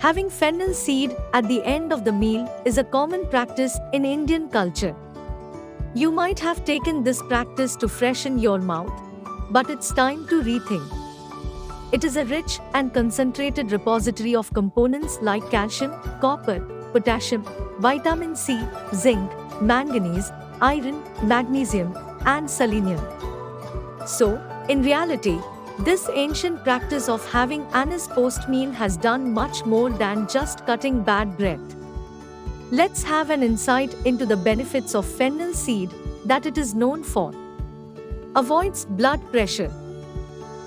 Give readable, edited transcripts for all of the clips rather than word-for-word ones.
Having fennel seed at the end of the meal is a common practice in Indian culture. You might have taken this practice to freshen your mouth, but it's time to rethink. It is a rich and concentrated repository of components like calcium, copper, potassium, vitamin C, zinc, manganese, iron, magnesium, and selenium. So, in reality, this ancient practice of having anise post-meal has done much more than just cutting bad breath. Let's have an insight into the benefits of fennel seed that it is known for. Avoids blood pressure.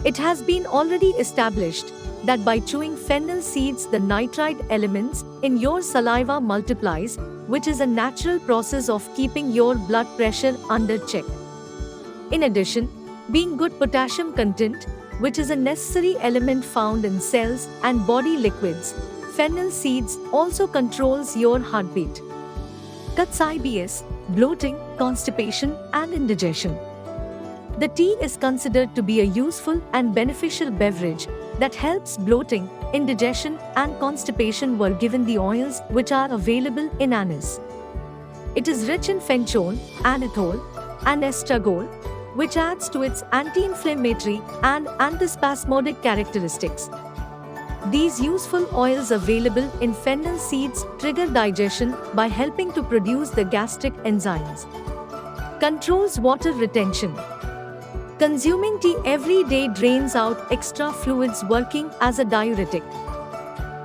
It has been already established that by chewing fennel seeds, the nitrite elements in your saliva multiplies, which is a natural process of keeping your blood pressure under check. In addition, being good potassium content, which is a necessary element found in cells and body liquids, fennel seeds also controls your heartbeat. Cuts IBS, bloating, constipation, and indigestion. The tea is considered to be a useful and beneficial beverage that helps bloating, indigestion, and constipation were given the oils which are available in anise. It is rich in fenchone, anethole, and estragole, which adds to its anti-inflammatory and antispasmodic characteristics. These useful oils available in fennel seeds trigger digestion by helping to produce the gastric enzymes. Controls water retention. Consuming tea every day drains out extra fluids, working as a diuretic.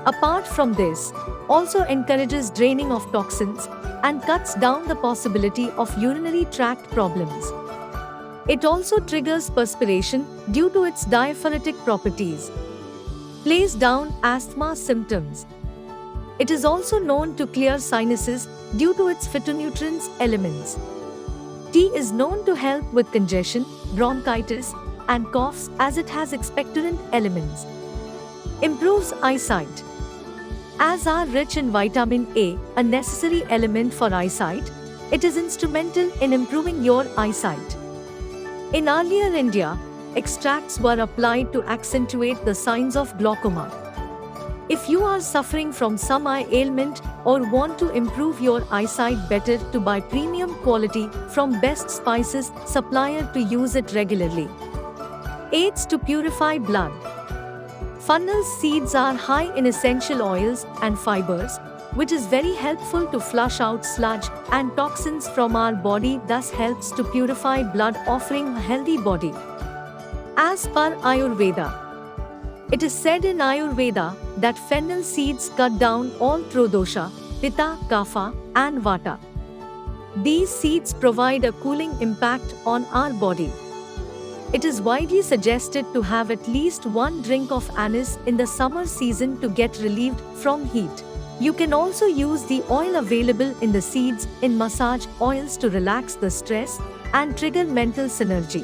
Apart from this, also encourages draining of toxins and cuts down the possibility of urinary tract problems. It also triggers perspiration due to its diaphoretic properties. Plays down asthma symptoms. It is also known to clear sinuses due to its phytonutrients elements. Tea is known to help with congestion, bronchitis, and coughs as it has expectorant elements. Improves eyesight. As are rich in vitamin A, a necessary element for eyesight, it is instrumental in improving your eyesight. In earlier India, extracts were applied to accentuate the signs of glaucoma. If you are suffering from some eye ailment or want to improve your eyesight, better to buy premium quality from Best Spices supplier to use it regularly. Aids to purify blood. Fennel seeds are high in essential oils and fibers, which is very helpful to flush out sludge and toxins from our body, thus helps to purify blood, offering a healthy body. As per Ayurveda, it is said in Ayurveda that fennel seeds cut down all dosha, pitta, kapha, and vata. These seeds provide a cooling impact on our body. It is widely suggested to have at least one drink of anise in the summer season to get relieved from heat. You can also use the oil available in the seeds in massage oils to relax the stress and trigger mental synergy.